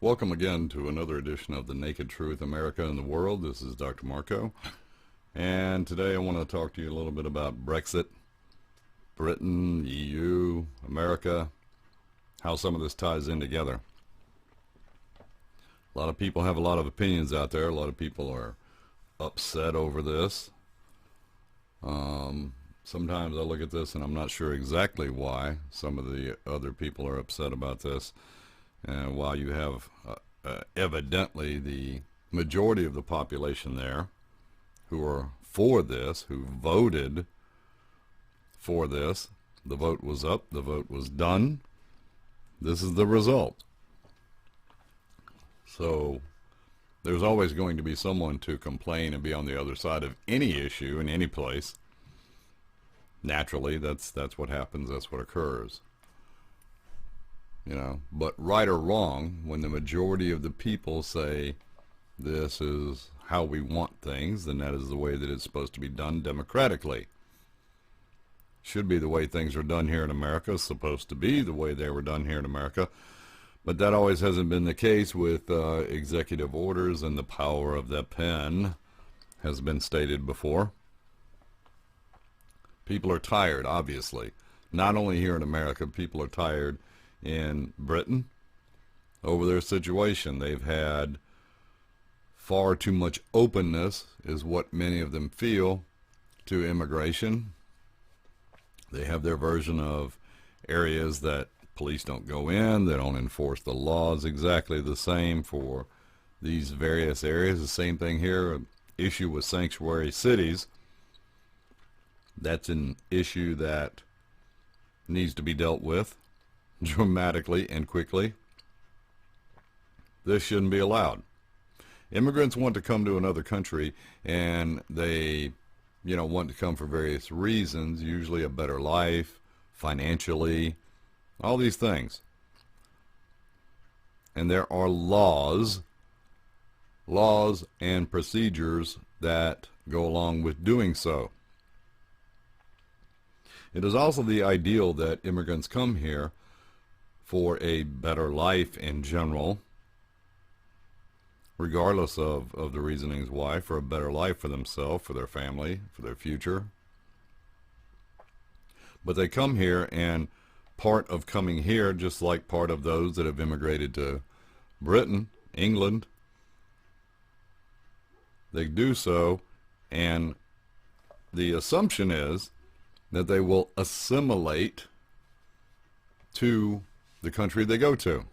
Welcome again to another edition of The Naked Truth, America and the World. This is Dr. Marco, and today I want to talk to you a little bit about Brexit, Britain, EU, America, how some of this ties in together. A lot of people have a lot of opinions out there. A lot of people are upset over this. Sometimes I look at this and I'm not sure exactly why some of the other people are upset about this. And while you have evidently the majority of the population there who are for this, who voted for this, the vote was up, the vote was done, this is the result. So there's always going to be someone to complain and be on the other side of any issue in any place. Naturally, that's what happens, that's what occurs. But right or wrong, when the majority of the people say this is how we want things, then that is the way that it's supposed to be done democratically. Should be the way things are done here in America, supposed to be the way they were done here in America, but that always hasn't been the case with executive orders, and the power of the pen has been stated before. People are tired, obviously. Not only here in America, people are tired in Britain over their situation. They've had far too much openness, is what many of them feel, to immigration. They have their version of areas that police don't go in, they don't enforce the laws exactly the same for these various areas. The same thing here, an issue with sanctuary cities. That's an issue that needs to be dealt with dramatically and quickly. This shouldn't be allowed. Immigrants want to come to another country, and they, want to come for various reasons, usually a better life, financially, all these things. And there are laws and procedures that go along with doing so. It is also the ideal that immigrants come here for a better life in general, regardless of the reasonings why, for a better life for themselves, for their family, for their future. But they come here, and part of coming here, just like part of those that have immigrated to Britain, England, they do so, and the assumption is that they will assimilate to the country they go to.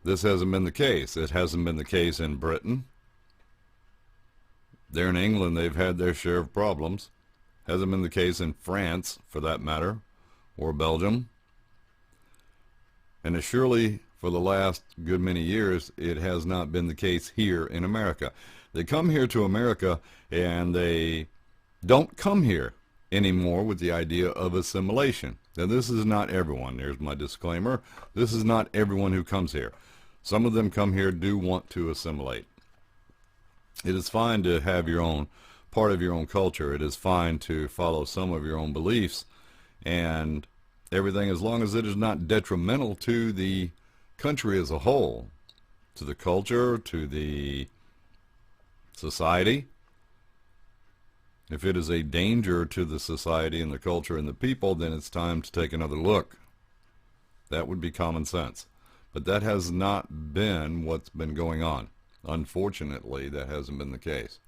This hasn't been the case. It hasn't been the case in Britain. There in England, they've had their share of problems. Hasn't been the case in France, for that matter, or Belgium. And surely, for the last good many years, it has not been the case here in America. They come here to America, and they don't come here anymore with the idea of assimilation. Now, this is not everyone. There's my disclaimer. This is not everyone who comes here. Some of them come here do want to assimilate. It is fine to have your own part of your own culture. It is fine to follow some of your own beliefs and everything, as long as it is not detrimental to the country as a whole, to the culture, to the society. If it is a danger to the society and the culture and the people, then it's time to take another look. That would be common sense. But that has not been what's been going on. Unfortunately, that hasn't been the case.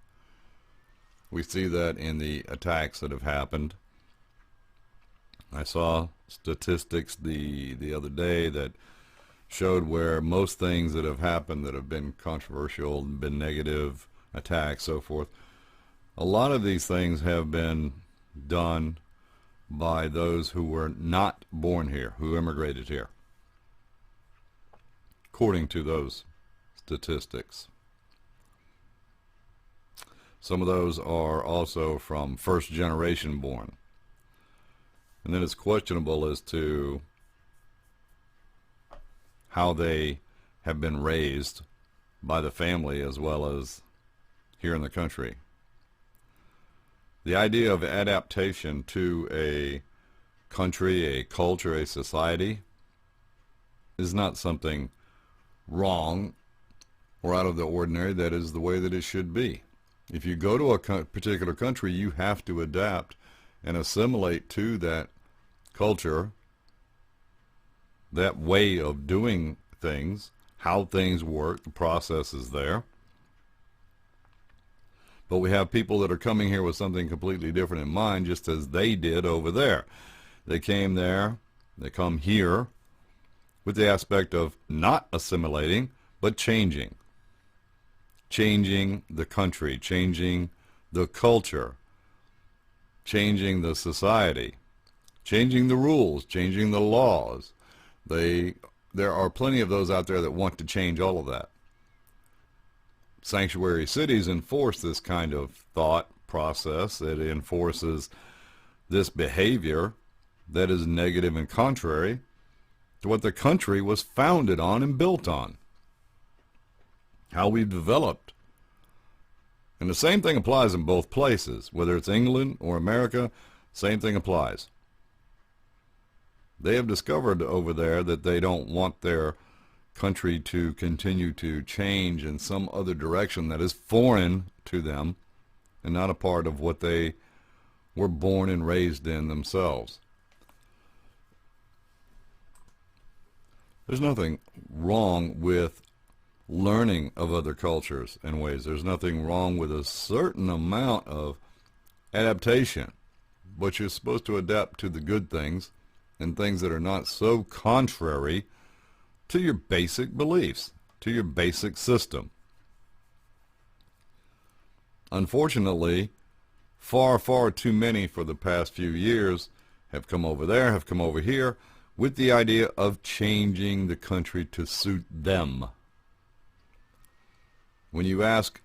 We see that in the attacks that have happened. I saw statistics the other day that showed where most things that have happened that have been controversial, been negative attacks, so forth, a lot of these things have been done by those who were not born here, who immigrated here, according to those statistics. Some of those are also from first generation born. And then it's questionable as to how they have been raised by the family as well as here in the country. The idea of adaptation to a country, a culture, a society is not something wrong or out of the ordinary. That is the way that it should be. If you go to a particular country, you have to adapt and assimilate to that culture, that way of doing things, how things work, the process is there. But we have people that are coming here with something completely different in mind, just as they did over there. They came there, they come here with the aspect of not assimilating, but changing. Changing the country, changing the culture, changing the society, changing the rules, changing the laws. There are plenty of those out there that want to change all of that. Sanctuary cities enforce this kind of thought process. It enforces this behavior that is negative and contrary to what the country was founded on and built on, how we've developed. And the same thing applies in both places, whether it's England or America, same thing applies. They have discovered over there that they don't want their country to continue to change in some other direction that is foreign to them and not a part of what they were born and raised in themselves. There's nothing wrong with learning of other cultures and ways. There's nothing wrong with a certain amount of adaptation, but you're supposed to adapt to the good things and things that are not so contrary to your basic beliefs, to your basic system. Unfortunately, far, far too many for the past few years have come over there, have come over here, with the idea of changing the country to suit them. When you ask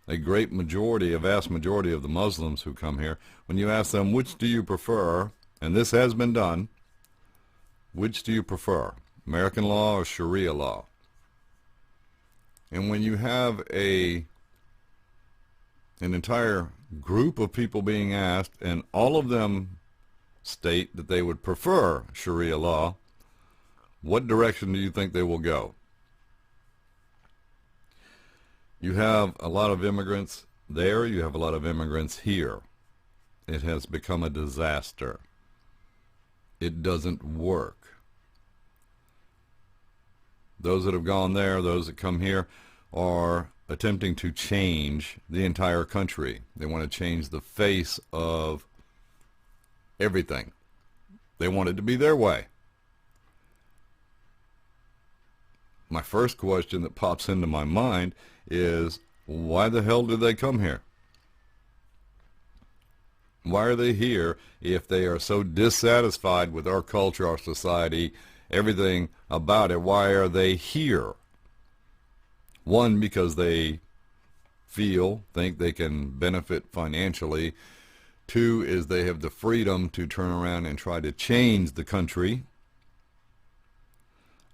a vast majority of the Muslims who come here, when you ask them, which do you prefer, and this has been done, which do you prefer, American law or Sharia law? And when you have an entire group of people being asked, and all of them state that they would prefer Sharia law, what direction do you think they will go? You have a lot of immigrants there, you have a lot of immigrants here. It has become a disaster. It doesn't work. Those that have gone there, those that come here, are attempting to change the entire country. They want to change the face of everything. They want it to be their way. My first question that pops into my mind is, why the hell did they come here? Why are they here if they are so dissatisfied with our culture, our society, everything about it? Why are they here? One, because they think they can benefit financially. Two is they have the freedom to turn around and try to change the country.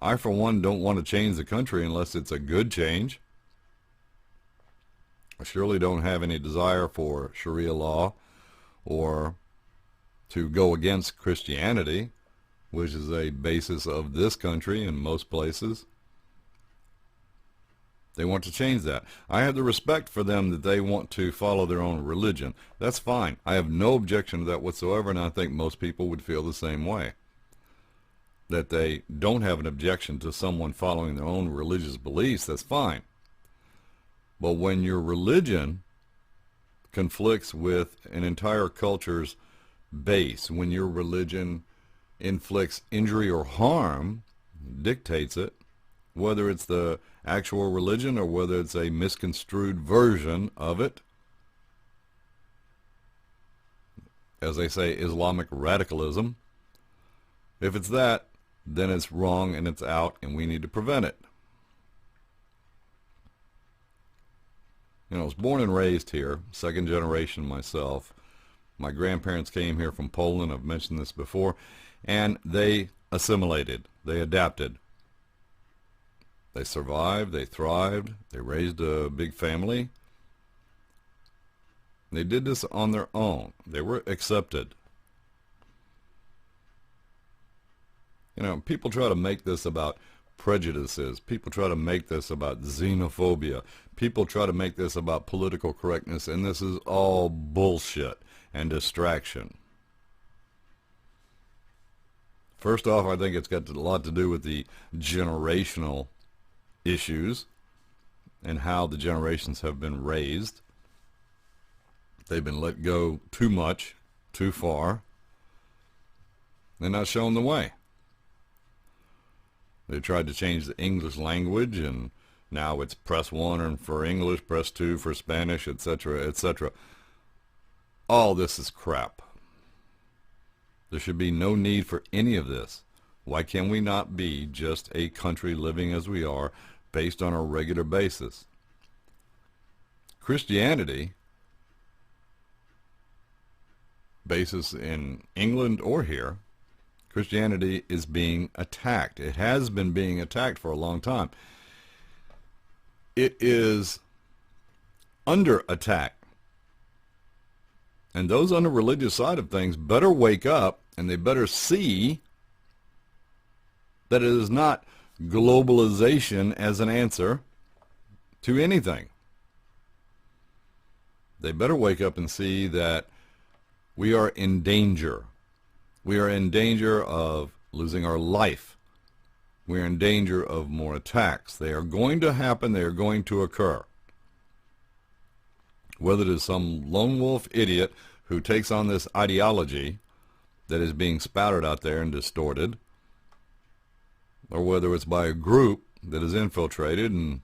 I, for one, don't want to change the country unless it's a good change. I surely don't have any desire for Sharia law or to go against Christianity, which is a basis of this country in most places. They want to change that. I have the respect for them that they want to follow their own religion. That's fine. I have no objection to that whatsoever, and I think most people would feel the same way. That they don't have an objection to someone following their own religious beliefs, that's fine. But when your religion conflicts with an entire culture's base, when your religion inflicts injury or harm, dictates it, whether it's the actual religion or whether it's a misconstrued version of it, as they say, Islamic radicalism, if it's that, then it's wrong and it's out and we need to prevent it. You know, I was born and raised here, second generation myself. My grandparents came here from Poland, I've mentioned this before, and they assimilated, they adapted. They survived, they thrived, they raised a big family. They did this on their own. They were accepted. You know, people try to make this about prejudice is. People try to make this about xenophobia. People try to make this about political correctness, and this is all bullshit and distraction. First off, I think it's got a lot to do with the generational issues and how the generations have been raised. They've been let go too much, too far. They're not shown the way. They tried to change the English language, and now it's press 1 for English, press 2 for Spanish, etc., etc. All this is crap. There should be no need for any of this. Why can we not be just a country living as we are, based on a regular basis? Christianity, basis in England or here, Christianity is being attacked. It has been being attacked for a long time. It is under attack. And those on the religious side of things better wake up, and they better see that it is not globalization as an answer to anything. They better wake up and see that we are in danger. We are in danger of losing our life. We are in danger of more attacks. They are going to happen. They are going to occur. Whether it is some lone wolf idiot who takes on this ideology that is being spouted out there and distorted, or whether it's by a group that is infiltrated, and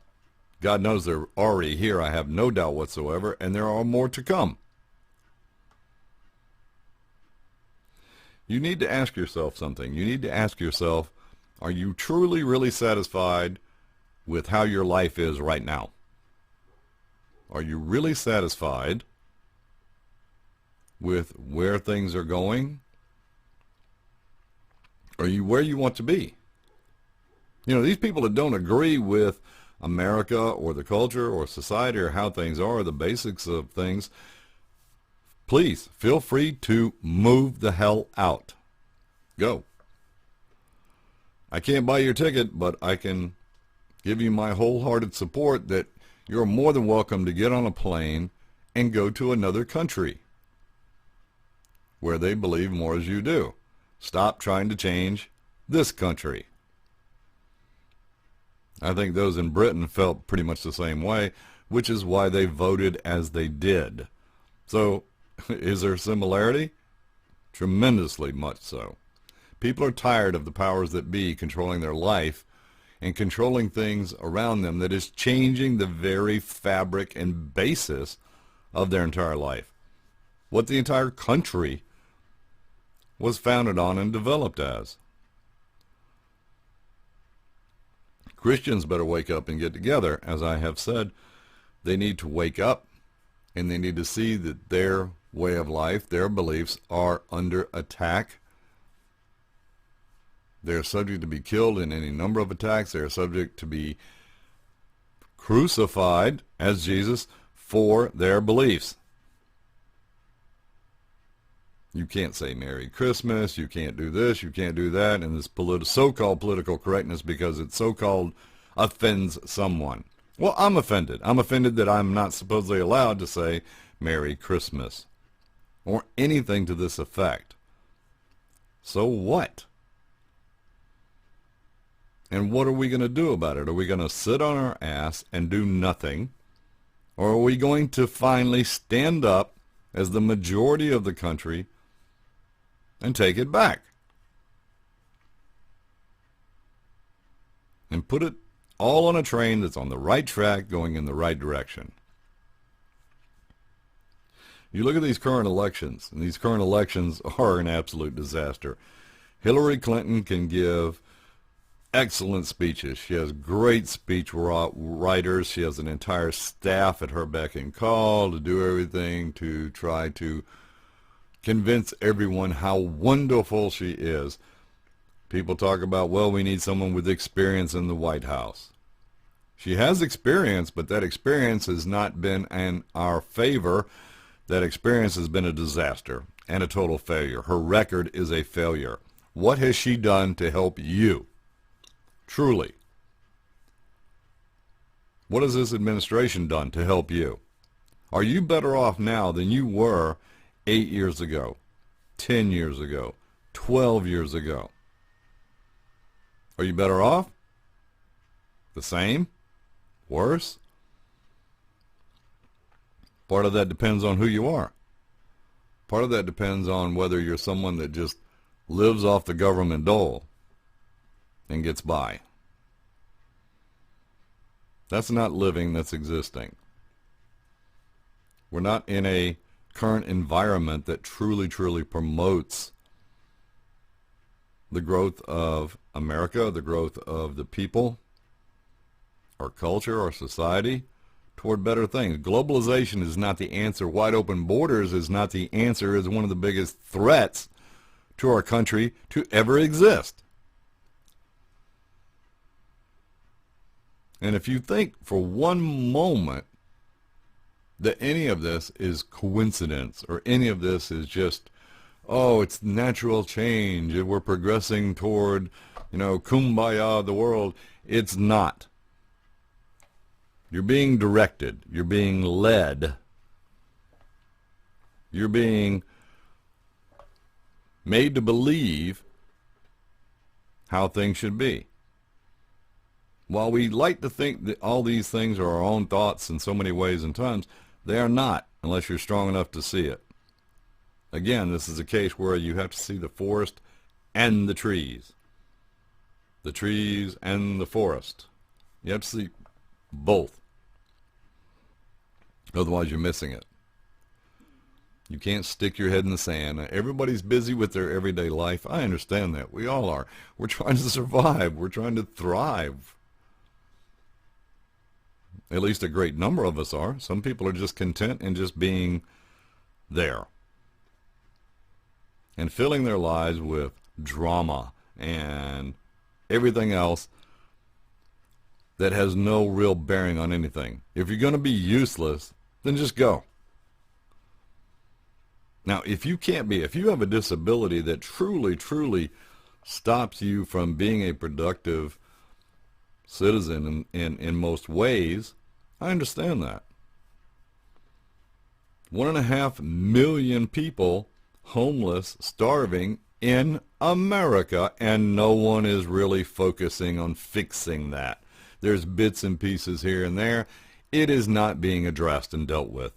God knows they're already here, I have no doubt whatsoever, and there are more to come. You need to ask yourself something. You need to ask yourself, are you truly, really satisfied with how your life is right now? Are you really satisfied with where things are going? Are you where you want to be? You know, these people that don't agree with America or the culture or society or how things are, the basics of things, please feel free to move the hell out. Go. I can't buy your ticket, but I can give you my wholehearted support that you're more than welcome to get on a plane and go to another country where they believe more as you do. Stop trying to change this country. I think those in Britain felt pretty much the same way, which is why they voted as they did. So, is there similarity? Tremendously much so. People are tired of the powers that be controlling their life and controlling things around them that is changing the very fabric and basis of their entire life. What the entire country was founded on and developed as. Christians better wake up and get together. As I have said, they need to wake up, and they need to see that their way of life, their beliefs, are under attack. They're subject to be killed in any number of attacks. They're subject to be crucified as Jesus for their beliefs. You can't say Merry Christmas, you can't do this, you can't do that, and this so-called political correctness because it so-called offends someone. Well, I'm offended. I'm offended that I'm not supposedly allowed to say Merry Christmas or anything to this effect. So what? And what are we going to do about it? Are we going to sit on our ass and do nothing? Or are we going to finally stand up as the majority of the country and take it back? And put it all on a train that's on the right track, going in the right direction. You look at these current elections, and these current elections are an absolute disaster. Hillary Clinton can give excellent speeches. She has great speech writers. She has an entire staff at her beck and call to do everything to try to convince everyone how wonderful she is. People talk about, well, we need someone with experience in the White House. She has experience, but that experience has not been in our favor. That experience has been a disaster and a total failure. Her record is a failure. What has she done to help you? Truly, What has this administration done to help you? Are you better off now than you were 8 years ago, 10 years ago, 12 years ago? Are you better off? The same? Worse? Part of that depends on who you are. Part of that depends on whether you're someone that just lives off the government dole and gets by. That's not living, that's existing. We're not in a current environment that truly, truly promotes the growth of America, the growth of the people, our culture, our society, toward better things. Globalization is not the answer. Wide open borders is not the answer. It's one of the biggest threats to our country to ever exist. And if you think for one moment that any of this is coincidence or any of this is just, oh, it's natural change, we're progressing toward, kumbaya, the world, it's not. You're being directed. You're being led. You're being made to believe how things should be. While we like to think that all these things are our own thoughts in so many ways and times, they are not unless you're strong enough to see it. Again, this is a case where you have to see the forest and the trees. The trees and the forest. You have to see both. Otherwise, you're missing it. You can't stick your head in the sand. Everybody's busy with their everyday life. I understand that. We all are. We're trying to survive. We're trying to thrive. At least a great number of us are. Some people are just content in just being there and filling their lives with drama and everything else that has no real bearing on anything. If you're going to be useless, then just go. Now, if you have a disability that truly, truly stops you from being a productive citizen in most ways, I understand that. 1.5 million people homeless, starving in America, and no one is really focusing on fixing that. There's bits and pieces here and there. It is not being addressed and dealt with.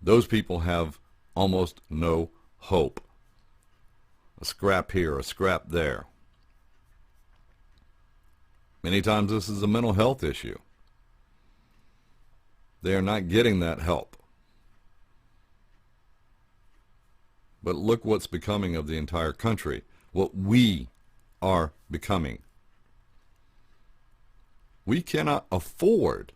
Those people have almost no hope. A scrap here, a scrap there. Many times this is a mental health issue. They are not getting that help. But look what's becoming of the entire country, what we are becoming. We cannot afford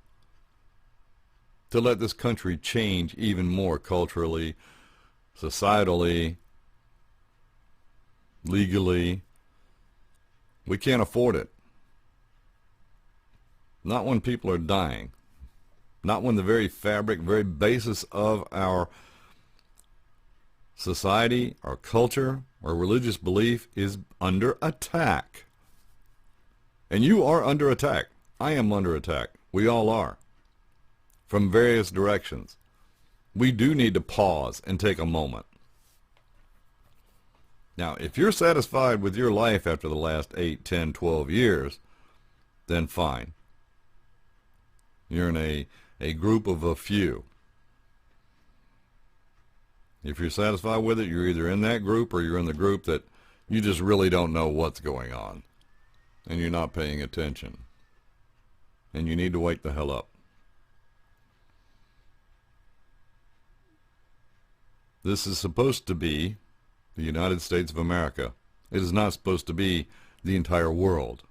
to let this country change even more culturally, societally, legally. We can't afford it. Not when people are dying. Not when the very fabric, very basis of our society, our culture, our religious belief is under attack. And you are under attack. I am under attack. We all are. From various directions. We do need to pause and take a moment. Now, if you're satisfied with your life after the last 8, 10, 12 years, then fine. You're in a group of a few. If you're satisfied with it, you're either in that group or you're in the group that you just really don't know what's going on. And you're not paying attention. And you need to wake the hell up. This is supposed to be the United States of America. It is not supposed to be the entire world.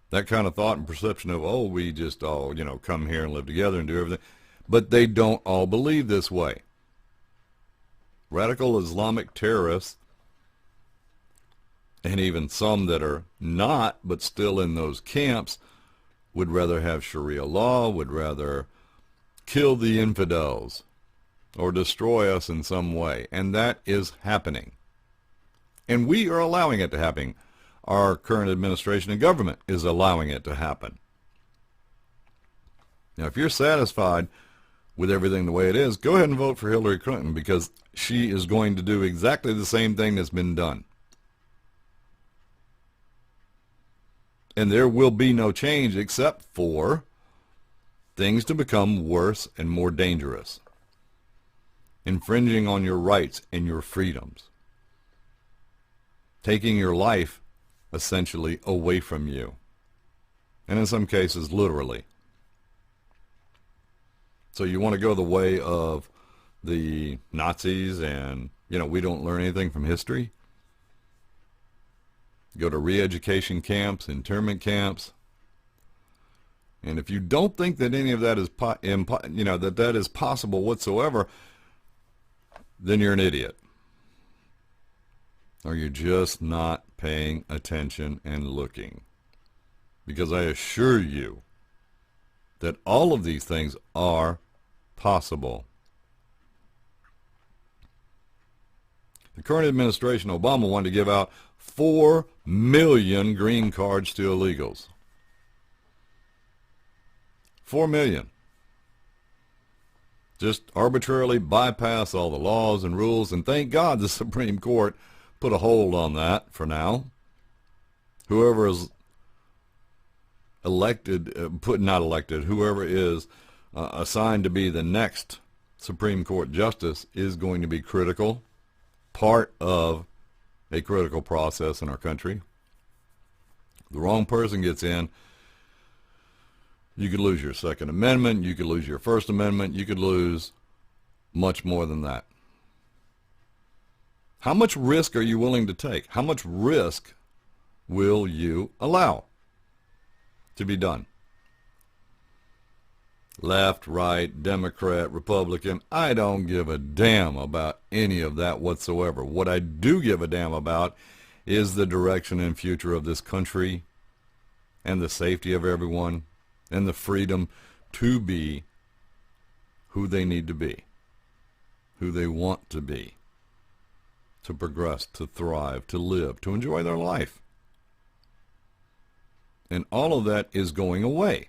That kind of thought and perception of, oh, we just all, come here and live together and do everything. But they don't all believe this way. Radical Islamic terrorists, and even some that are not, but still in those camps, would rather have Sharia law, would rather kill the infidels or destroy us in some way. And that is happening. And we are allowing it to happen. our current administration and government is allowing it to happen. Now, if you're satisfied with everything the way it is, go ahead and vote for Hillary Clinton, because she is going to do exactly the same thing that's been done. And there will be no change except for things to become worse and more dangerous, infringing on your rights and your freedoms, taking your life essentially away from you, and in some cases literally. So you want to go the way of the Nazis and, we don't learn anything from history? Go to re-education camps, internment camps. And if you don't think that any of that is, that is possible whatsoever, then you're an idiot. Or you're just not paying attention and looking. Because I assure you that all of these things are possible. The current administration, Obama, wanted to give out 4 million green cards to illegals. 4 million. Just arbitrarily bypass all the laws and rules, and thank God the Supreme Court put a hold on that for now. Whoever is whoever is assigned to be the next Supreme Court justice is going to be critical, part of a critical process in our country. The wrong person gets in, you could lose your Second Amendment, you could lose your First Amendment, you could lose much more than that. How much risk are you willing to take? How much risk will you allow to be done? Left, right, Democrat, Republican, I don't give a damn about any of that whatsoever. What I do give a damn about is the direction and future of this country and the safety of everyone and the freedom to be who they need to be, who they want to be, to progress, to thrive, to live, to enjoy their life. And all of that is going away.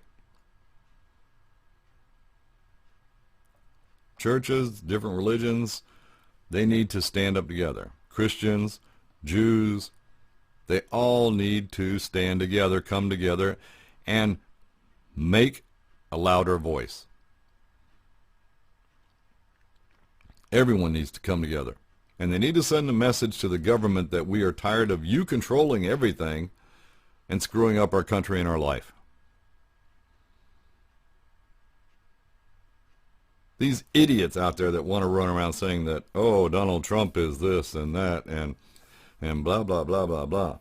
Churches, different religions, they need to stand up together. Christians, Jews, they all need to stand together, come together, and make a louder voice. Everyone needs to come together. And they need to send a message to the government that we are tired of you controlling everything and screwing up our country and our life. These idiots out there that want to run around saying that, oh, Donald Trump is this and that and blah, blah, blah, blah, blah.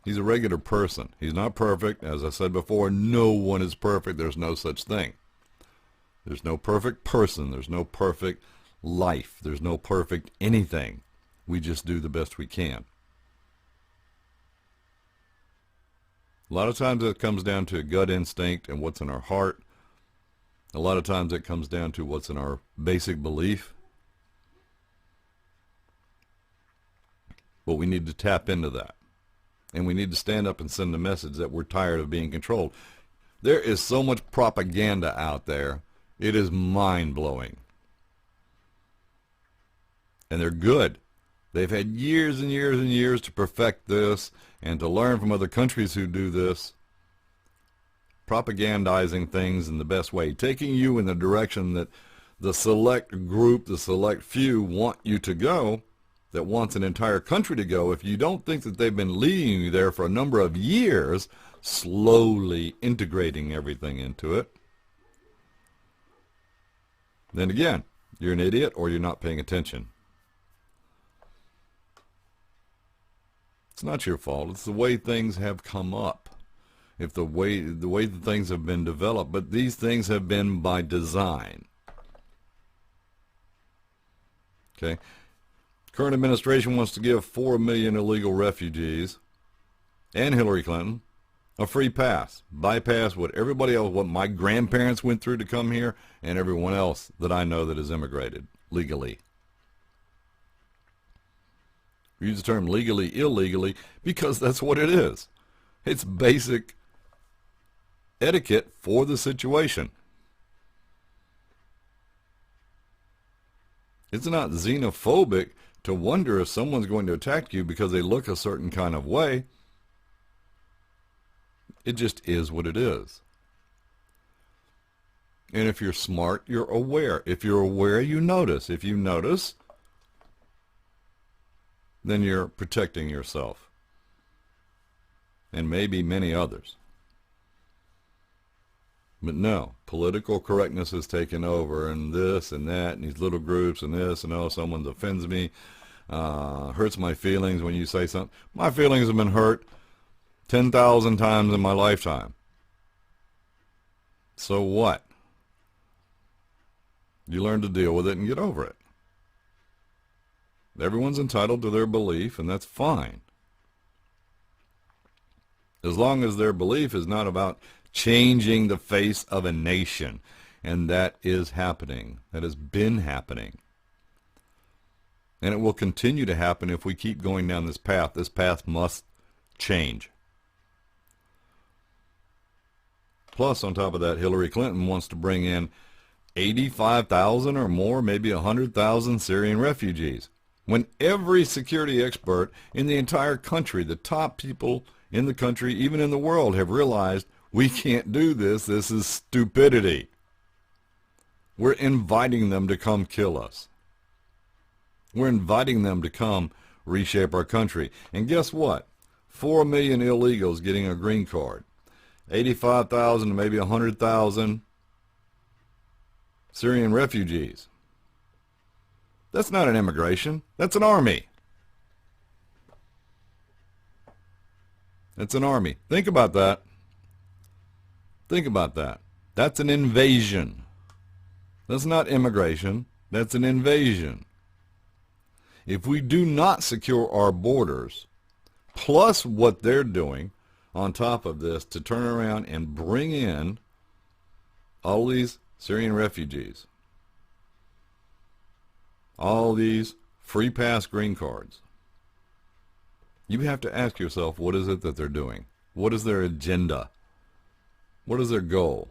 He's a regular person. He's not perfect. As I said before, no one is perfect. There's no such thing. There's no perfect person. There's no perfect life. There's no perfect anything. We just do the best we can. A lot of times it comes down to gut instinct and what's in our heart. A lot of times it comes down to what's in our basic belief. But we need to tap into that. And we need to stand up and send a message that we're tired of being controlled. There is so much propaganda out there. It is mind-blowing. And they're good. They've had years and years and years to perfect this and to learn from other countries who do this. Propagandizing things in the best way, taking you in the direction that the select group, the select few want you to go, that wants an entire country to go. If you don't think that they've been leading you there for a number of years, slowly integrating everything into it, then again, you're an idiot or you're not paying attention. It's not your fault. It's the way things have come up. If the way that things have been developed, but these things have been by design. Okay. Current administration wants to give 4 million illegal refugees and Hillary Clinton a free pass. Bypass what everybody else, what my grandparents went through to come here, and everyone else that I know that has immigrated legally. We use the term legally, illegally, because that's what it is. It's basic etiquette for the situation. It's not xenophobic to wonder if someone's going to attack you because they look a certain kind of way. It just is what it is. And if you're smart, you're aware. If you're aware, you notice. If you notice, then you're protecting yourself. And maybe many others. But no, political correctness has taken over, and this and that, and these little groups, and this, and oh, someone offends me, hurts my feelings when you say something. My feelings have been hurt 10,000 times in my lifetime. So what? You learn to deal with it and get over it. Everyone's entitled to their belief, and that's fine. As long as their belief is not about changing the face of a nation. And that is happening. That has been happening. And it will continue to happen if we keep going down this path. This path must change. Plus, on top of that, Hillary Clinton wants to bring in 85,000 or more, maybe 100,000 Syrian refugees. When every security expert in the entire country, the top people in the country, even in the world, have realized we can't do this. This is stupidity. We're inviting them to come kill us. We're inviting them to come reshape our country. And guess what? 4 million illegals getting a green card. 85,000 to maybe 100,000 Syrian refugees. That's not an immigration. That's an army. That's an army. Think about that. Think about that. That's an invasion. That's not immigration. That's an invasion. If we do not secure our borders, plus what they're doing on top of this to turn around and bring in all these Syrian refugees, all these free pass green cards, you have to ask yourself, what is it that they're doing? What is their agenda? What is their goal?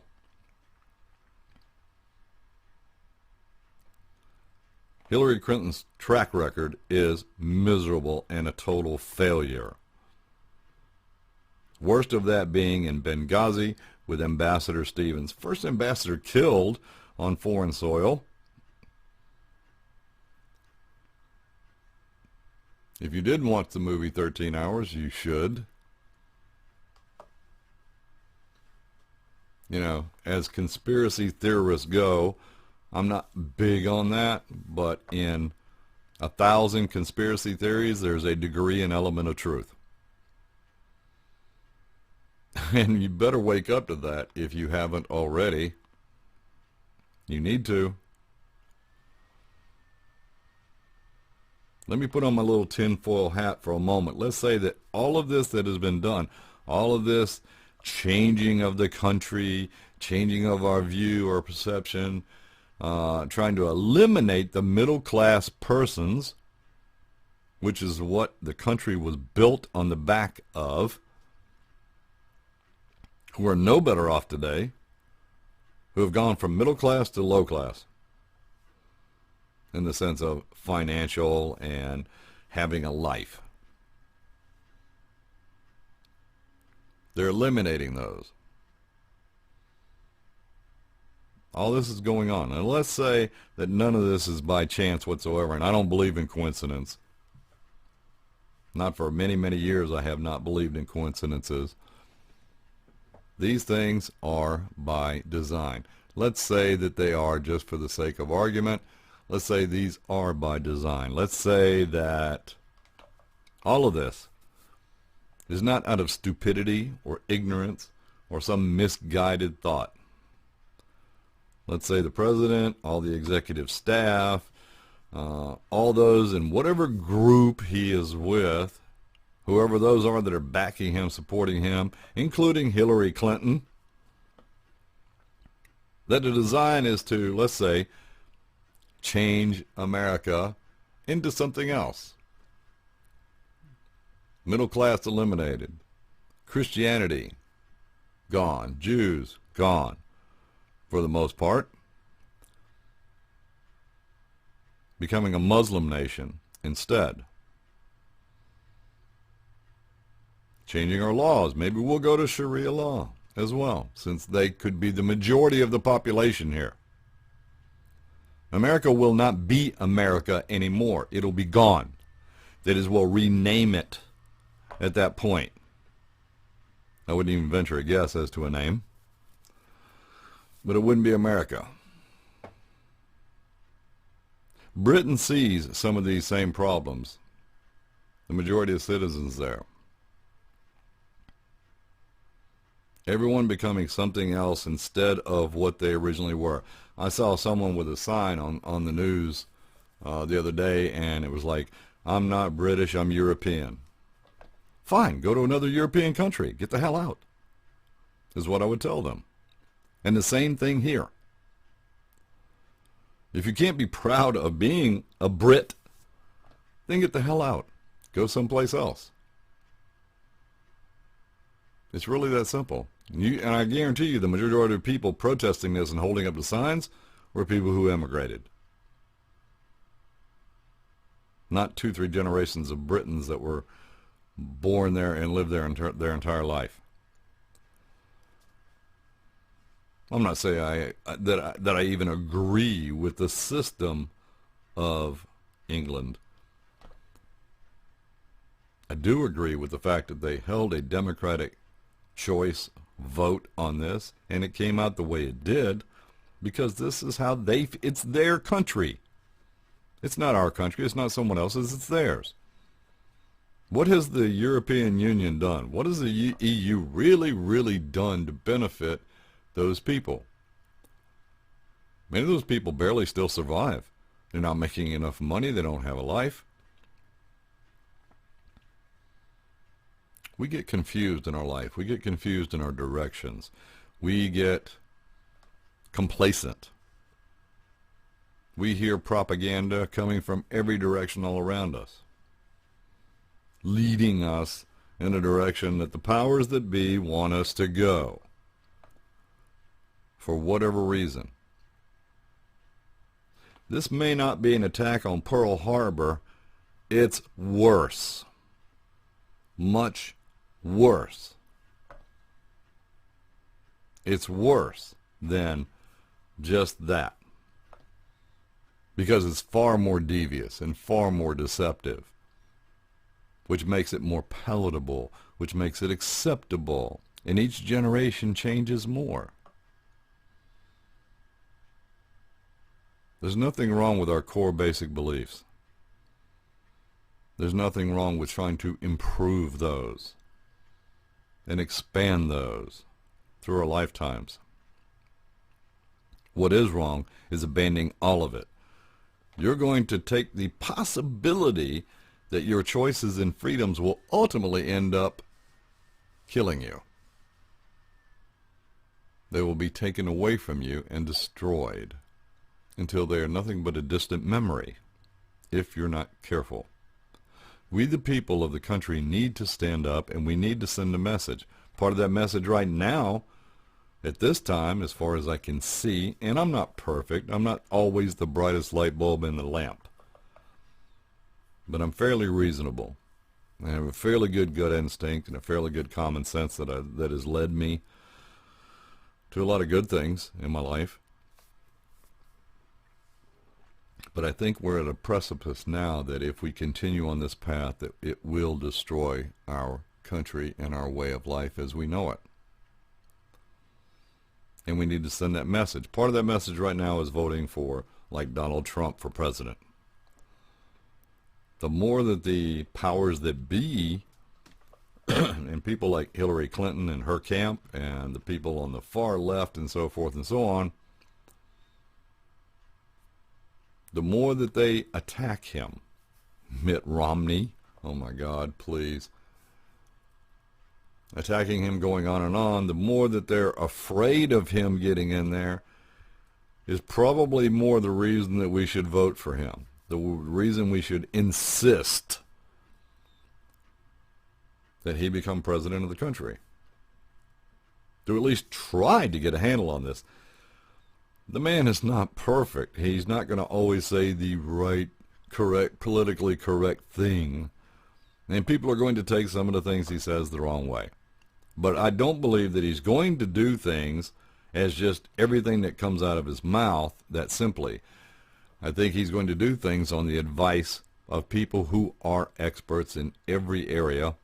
Hillary Clinton's track record is miserable and a total failure. Worst of that being in Benghazi with Ambassador Stevens. First ambassador killed on foreign soil. If you didn't watch the movie 13 Hours, you should. You know, as conspiracy theorists go, I'm not big on that, but in 1,000 conspiracy theories, there's a degree and element of truth. And you better wake up to that if you haven't already. You need to. Let me put on my little tinfoil hat for a moment. Let's say that all of this that has been done, all of this changing of the country, changing of our view or perception, trying to eliminate the middle class persons, which is what the country was built on the back of, who are no better off today, who have gone from middle class to low class in the sense of financial and having a life. They're eliminating those. All this is going on. And let's say that none of this is by chance whatsoever, and I don't believe in coincidence. Not for many, many years I have not believed in coincidences. These things are by design. Let's say that they are, just for the sake of argument. Let's say these are by design. Let's say that all of this is not out of stupidity or ignorance or some misguided thought. Let's say the president, all the executive staff, all those in whatever group he is with, whoever those are that are backing him, supporting him, including Hillary Clinton, that the design is to, let's say, change America into something else. Middle class eliminated. Christianity gone. Jews gone for the most part. Becoming a Muslim nation instead. Changing our laws. Maybe we'll go to Sharia law as well, since they could be the majority of the population here. America will not be America anymore. It'll be gone. That is, we'll rename it at that point. I wouldn't even venture a guess as to a name. But it wouldn't be America. Britain sees some of these same problems. The majority of citizens there. Everyone becoming something else instead of what they originally were. I saw someone with a sign on the news the other day, and it was like, I'm not British, I'm European. Fine, go to another European country. Get the hell out, is what I would tell them. And the same thing here. If you can't be proud of being a Brit, then get the hell out. Go someplace else. It's really that simple. And I guarantee you the majority of people protesting this and holding up the signs were people who emigrated. Not 2-3 generations of Britons that were born there and lived there their entire life. I'm not saying that I even agree with the system of England. I do agree with the fact that they held a democratic choice vote on this, and it came out the way it did because this is how it's their country. It's not our country, it's not someone else's, it's theirs. What has the European Union done? What has the EU really, really done to benefit those people? Many of those people barely still survive. They're not making enough money, they don't have a life. We get confused in our life. We get confused in our directions. We get complacent. We hear propaganda coming from every direction all around us, leading us in a direction that the powers that be want us to go, for whatever reason. This may not be an attack on Pearl Harbor. It's worse. Much worse. It's worse than just that, because it's far more devious and far more deceptive, which makes it more palatable, which makes it acceptable, and each generation changes more. There's nothing wrong with our core basic beliefs. There's nothing wrong with trying to improve those and expand those through our lifetimes. What is wrong is abandoning all of it. You're going to take the possibility that your choices and freedoms will ultimately end up killing you. They will be taken away from you and destroyed until they are nothing but a distant memory, if you're not careful. We, the people of the country, need to stand up, and we need to send a message. Part of that message right now, at this time, as far as I can see, and I'm not perfect, I'm not always the brightest light bulb in the lamp, but I'm fairly reasonable. I have a fairly good gut instinct and a fairly good common sense that has led me to a lot of good things in my life. But I think we're at a precipice now that if we continue on this path, that it will destroy our country and our way of life as we know it. And we need to send that message. Part of that message right now is voting for, like, Donald Trump for president. The more that the powers that be, and people like Hillary Clinton and her camp, and the people on the far left and so forth and so on, the more that they attack him, Mitt Romney, oh my God, please, attacking him, going on, the more that they're afraid of him getting in there is probably more the reason that we should vote for him, the reason we should insist that he become president of the country, to at least try to get a handle on this. The man is not perfect. He's not going to always say the right, correct, politically correct thing. And people are going to take some of the things he says the wrong way. But I don't believe that he's going to do things as just everything that comes out of his mouth that simply. I think he's going to do things on the advice of people who are experts in every area.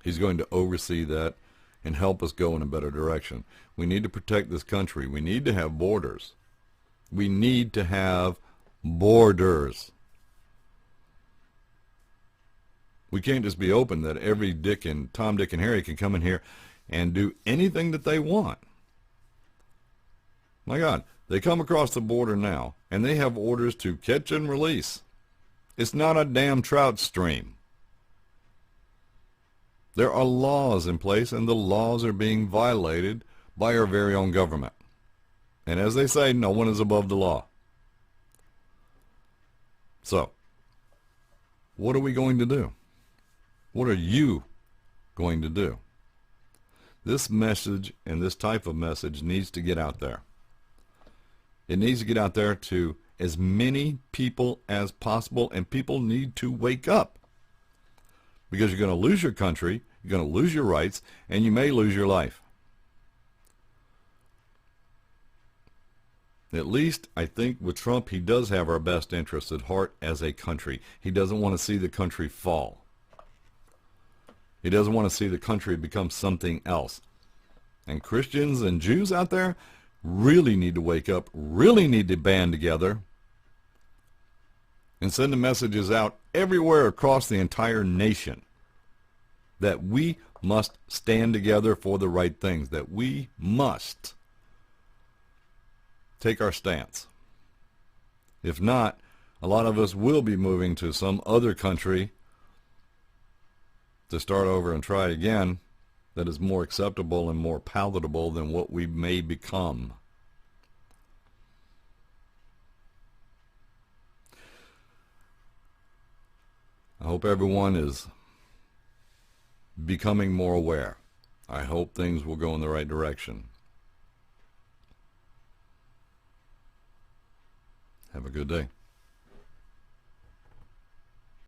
He's going to oversee that and help us go in a better direction. We need to protect this country. We need to have borders. We need to have borders. We can't just be open that every Tom, Dick, and Harry can come in here and do anything that they want. My God, they come across the border now, and they have orders to catch and release. It's not a damn trout stream. There are laws in place, and the laws are being violated by our very own government. And as they say, no one is above the law. So, what are we going to do? What are you going to do? This message and this type of message needs to get out there. It needs to get out there to as many people as possible, and people need to wake up. Because you're going to lose your country, you're going to lose your rights, and you may lose your life. At least, I think, with Trump, he does have our best interests at heart as a country. He doesn't want to see the country fall. He doesn't want to see the country become something else. And Christians and Jews out there really need to wake up, really need to band together, and send the messages out everywhere across the entire nation that we must stand together for the right things, that we must take our stance. If not, a lot of us will be moving to some other country to start over and try again that is more acceptable and more palatable than what we may become. I hope everyone is becoming more aware. I hope things will go in the right direction. Have a good day.